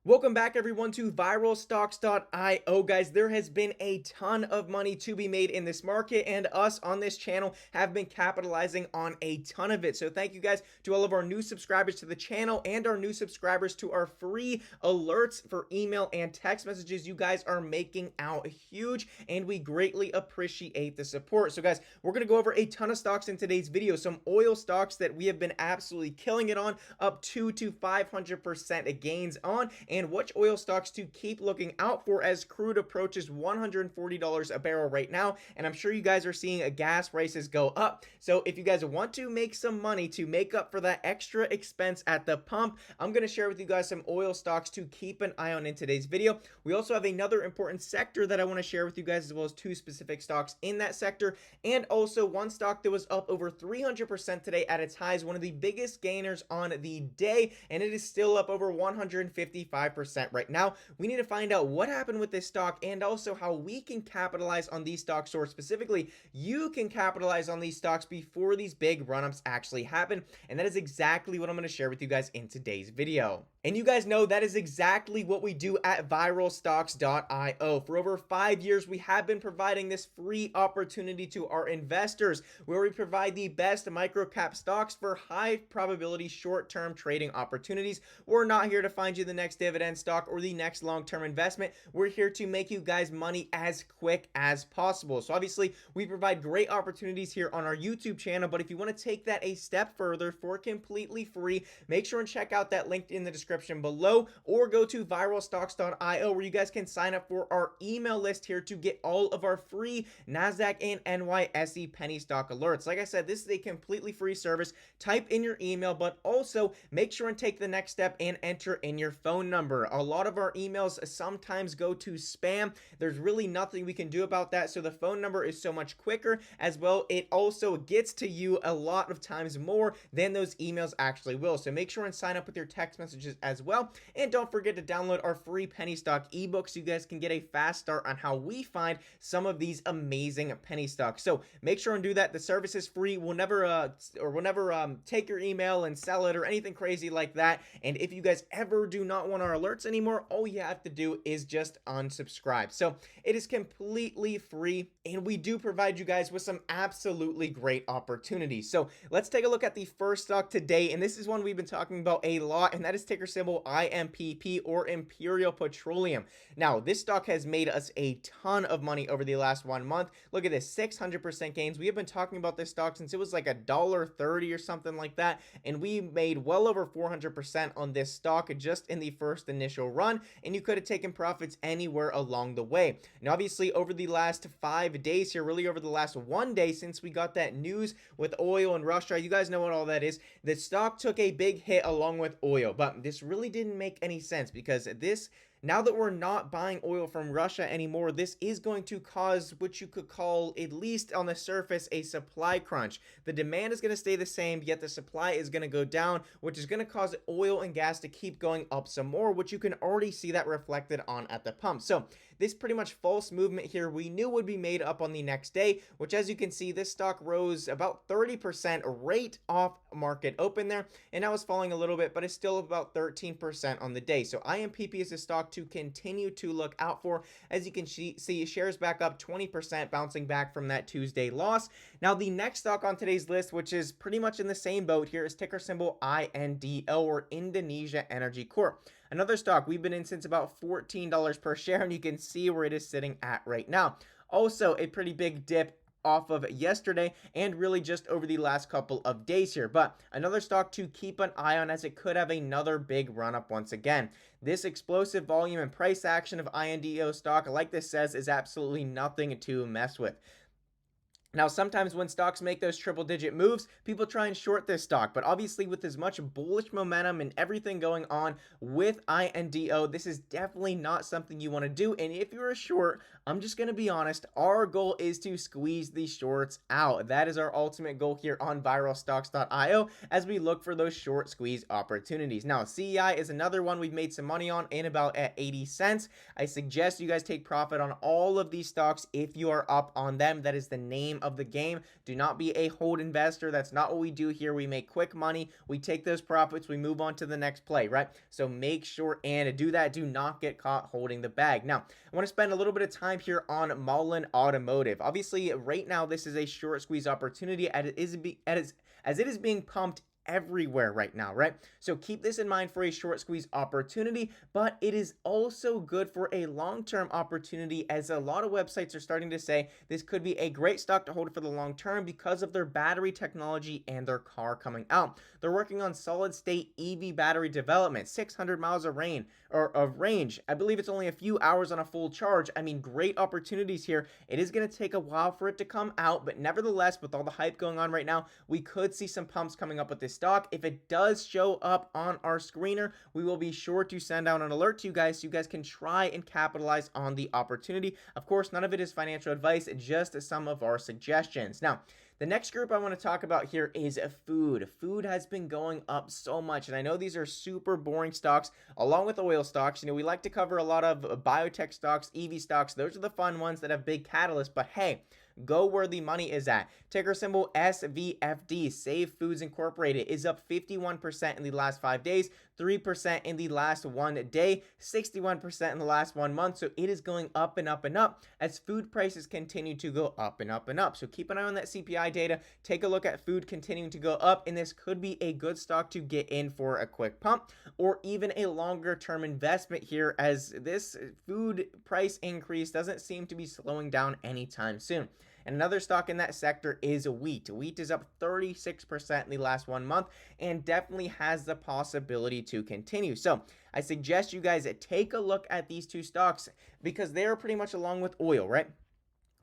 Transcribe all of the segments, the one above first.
Welcome back everyone to viralstocks.io. Guys, there has been a ton of money to be made in this market, and us on this channel have been capitalizing on a ton of it. So thank you guys to all of our new subscribers to the channel and our new subscribers to our free alerts for email and text messages. You guys are making out huge, and we greatly appreciate the support. So guys, we're going to go over a ton of stocks in today's video. Some oil stocks that we have been absolutely killing it on, up 2 to 500% gains on, and which oil stocks to keep looking out for as crude approaches $140 a barrel right now. And I'm sure you guys are seeing gas prices go up. So if you guys want to make some money to make up for that extra expense at the pump, I'm going to share with you guys some oil stocks to keep an eye on in today's video. We also have another important sector that I want to share with you guys, as well as two specific stocks in that sector, and also one stock that was up over 300% today at its highs, one of the biggest gainers on the day, and it is still up over 155% right now. We need to find out what happened with this stock and also how we can capitalize on these stocks, or specifically you can capitalize on these stocks before these big run-ups actually happen. And that is exactly what I'm going to share with you guys in today's video. And you guys know that is exactly what we do at viralstocks.io. For over 5 years, we have been providing this free opportunity to our investors, where we provide the best micro cap stocks for high probability short-term trading opportunities. We're not here to find you the next dividend stock or the next long-term investment. We're here to make you guys money as quick as possible. So obviously, we provide great opportunities here on our YouTube channel, but if you want to take that a step further for completely free, make sure and check out that link in the description below, or go to viralstocks.io, where you guys can sign up for our email list here to get all of our free NASDAQ and NYSE penny stock alerts. Like I said, this is a completely free service. Type in your email, but also make sure and take the next step and enter in your phone number. A lot of our emails sometimes go to spam. There's really nothing we can do about that, so the phone number is so much quicker. As well, it also gets to you a lot of times more than those emails actually will. So make sure and sign up with your text messages as well, and don't forget to download our free penny stock ebook so you guys can get a fast start on how we find some of these amazing penny stocks. So make sure and do that. The service is free. We'll never take your email and sell it or anything crazy like that. And if you guys ever do not want our alerts anymore, all you have to do is just unsubscribe. So it is completely free, and we do provide you guys with some absolutely great opportunities. So let's take a look at the first stock today, and this is one we've been talking about a lot, and that is ticker symbol IMPP, or Imperial Petroleum. Now, this stock has made us a ton of money over the last 1 month. Look at this, 600% gains. We have been talking about this stock since it was like $1.30 or something like that, and we made well over 400% on this stock just in the first initial run, and you could have taken profits anywhere along the way. Now, obviously, over the last 5 days here, really over the last 1 day since we got that news with oil and Russia, you guys know what all that is. The stock took a big hit along with oil, but this really didn't make any sense, because now that we're not buying oil from Russia anymore, this is going to cause what you could call, at least on the surface, a supply crunch. The demand is going to stay the same, yet the supply is going to go down, which is going to cause oil and gas to keep going up some more, which you can already see that reflected on at the pump. So this pretty much false movement here we knew would be made up on the next day, which, as you can see, this stock rose about 30% right off market open there, and now it's falling a little bit, but it's still about 13% on the day. So IMPP is a stock to continue to look out for. As you can see, shares back up 20%, bouncing back from that Tuesday loss. Now, the next stock on today's list, which is pretty much in the same boat here, is ticker symbol INDO, or Indonesia Energy Corp. Another stock we've been in since about $14 per share, and you can see where it is sitting at right now. Also, a pretty big dip off of yesterday and really just over the last couple of days here, but another stock to keep an eye on, as it could have another big run up once again. This explosive volume and price action of INDO stock, like this says, is absolutely nothing to mess with. Now, sometimes when stocks make those triple digit moves, people try and short this stock, but obviously with as much bullish momentum and everything going on with INDO, this is definitely not something you want to do. And if you're a short, I'm just going to be honest, our goal is to squeeze these shorts out. That is our ultimate goal here on viralstocks.io as we look for those short squeeze opportunities. Now, CEI is another one we've made some money on, in about at 80 cents. I suggest you guys take profit on all of these stocks if you are up on them. That is the name of the game. Do not be a hold investor. That's not what we do here. We make quick money. We take those profits. We move on to the next play, right? So make sure and do that. Do not get caught holding the bag. Now, I want to spend a little bit of time here on MULN Automotive. Obviously, right now, this is a short squeeze opportunity as it is being pumped everywhere right now, right? So keep this in mind for a short squeeze opportunity, but it is also good for a long-term opportunity, as a lot of websites are starting to say this could be a great stock to hold for the long term because of their battery technology and their car coming out. They're working on solid state EV battery development, 600 miles of range. I believe it's only a few hours on a full charge. I mean, great opportunities here. It is going to take a while for it to come out, but nevertheless, with all the hype going on right now, we could see some pumps coming up with this stock. If it does show up on our screener, we will be sure to send out an alert to you guys so you guys can try and capitalize on the opportunity. Of course, none of it is financial advice, just some of our suggestions. Now, the next group I want to talk about here is food. Food has been going up so much, and I know these are super boring stocks along with oil stocks. You know, we like to cover a lot of biotech stocks, EV stocks. Those are the fun ones that have big catalysts, but hey, go where the money is at. Ticker symbol SVFD, Save Foods Incorporated, is up 51% in the last 5 days, 3% in the last 1 day, 61% in the last 1 month. So it is going up and up and up as food prices continue to go up and up and up. So keep an eye on that CPI data. Take a look at food continuing to go up, and this could be a good stock to get in for a quick pump or even a longer term investment here, as this food price increase doesn't seem to be slowing down anytime soon. And another stock in that sector is WEAT. WEAT is up 36% in the last 1 month and definitely has the possibility to continue. So I suggest you guys take a look at these two stocks because they're pretty much along with oil, right?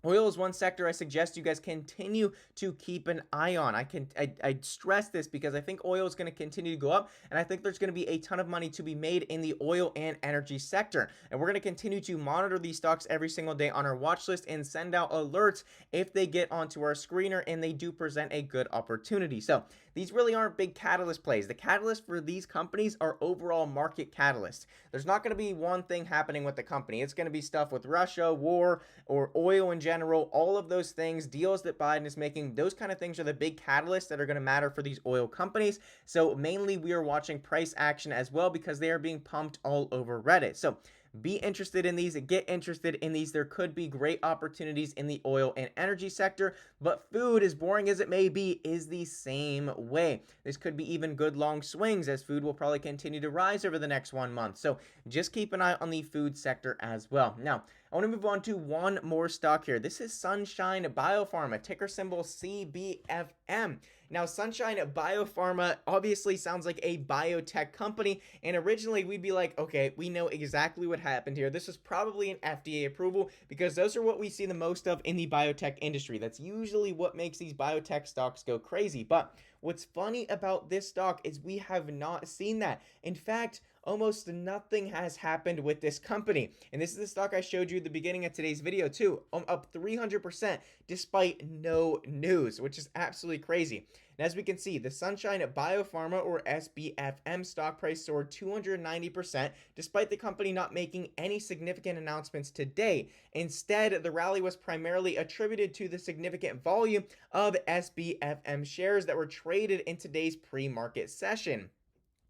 Oil is one sector I suggest you guys continue to keep an eye on. I stress this because I think oil is going to continue to go up, and I think there's going to be a ton of money to be made in the oil and energy sector. And we're going to continue to monitor these stocks every single day on our watch list and send out alerts if they get onto our screener and they do present a good opportunity. So these really aren't big catalyst plays. The catalyst for these companies are overall market catalysts. There's not going to be one thing happening with the company. It's going to be stuff with Russia, war, or oil in general, all of those things, deals that Biden is making, those kind of things are the big catalysts that are going to matter for these oil companies. So mainly we are watching price action as well because they are being pumped all over Reddit. So be interested in these, get interested in these. There could be great opportunities in the oil and energy sector, but food, as boring as it may be, is the same way. This could be even good long swings, as food will probably continue to rise over the next 1 month. So just keep an eye on the food sector as well. Now, I want to move on to one more stock here. This is Sunshine Biopharma, ticker symbol SBFM. Now, Sunshine Biopharma obviously sounds like a biotech company, and originally we'd be like, okay, we know exactly what happened here. This is probably an FDA approval because those are what we see the most of in the biotech industry. That's usually what makes these biotech stocks go crazy. But what's funny about this stock is we have not seen that. In fact, almost nothing has happened with this company. And this is the stock I showed you at the beginning of today's video too, up 300% despite no news, which is absolutely crazy. And as we can see, the Sunshine Biopharma, or SBFM, stock price soared 290% despite the company not making any significant announcements today. Instead, the rally was primarily attributed to the significant volume of SBFM shares that were traded in today's pre-market session.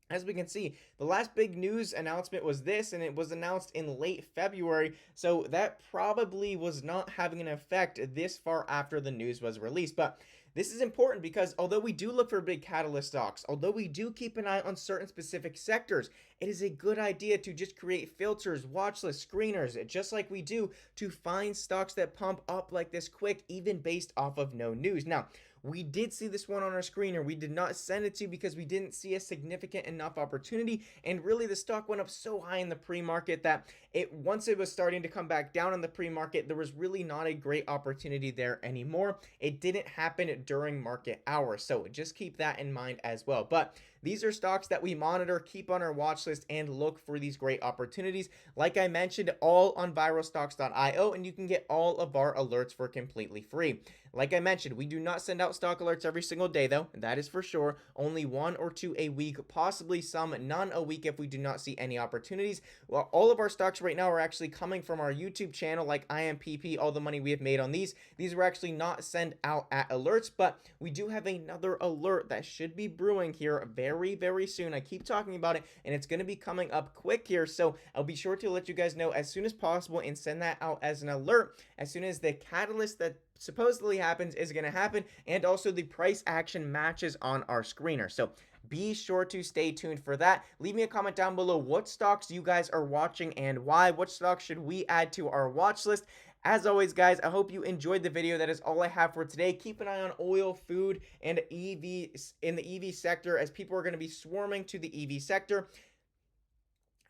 As we can see, the last big news announcement was this, and it was announced in late February, so that probably was not having an effect this far after the news was released. But this is important because although we do look for big catalyst stocks, although we do keep an eye on certain specific sectors, it is a good idea to just create filters, watch lists, screeners, just like we do to find stocks that pump up like this quick, even based off of no news. Now, we did see this one on our screener. We did not send it to you because we didn't see a significant enough opportunity, and really the stock went up so high in the pre-market that once it was starting to come back down in the pre-market, there was really not a great opportunity there anymore. It didn't happen during market hours, so just keep that in mind as well. But these are stocks that we monitor, keep on our watch list, and look for these great opportunities. Like I mentioned, all on viralstocks.io, and you can get all of our alerts for completely free. Like I mentioned, we do not send out stock alerts every single day, though. That is for sure. Only 1 or 2 a week, possibly some, none a week if we do not see any opportunities. Well, all of our stocks right now are actually coming from our YouTube channel, like IMPP, all the money we have made on these. These were actually not sent out at alerts, but we do have another alert that should be brewing here very, very soon. I keep talking about it, and it's going to be coming up quick here, so I'll be sure to let you guys know as soon as possible and send that out as an alert as soon as the catalyst that supposedly happens is going to happen, and also the price action matches on our screener. So be sure to stay tuned for that. Leave me a comment down below what stocks you guys are watching and why. What stocks should we add to our watch list? As always, guys, I hope you enjoyed the video. That is all I have for today. Keep an eye on oil, food, and EV in the EV sector, as people are going to be swarming to the EV sector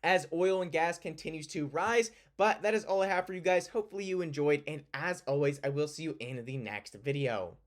as oil and gas continues to rise. But that is all I have for you guys. Hopefully you enjoyed, and as always, I will see you in the next video.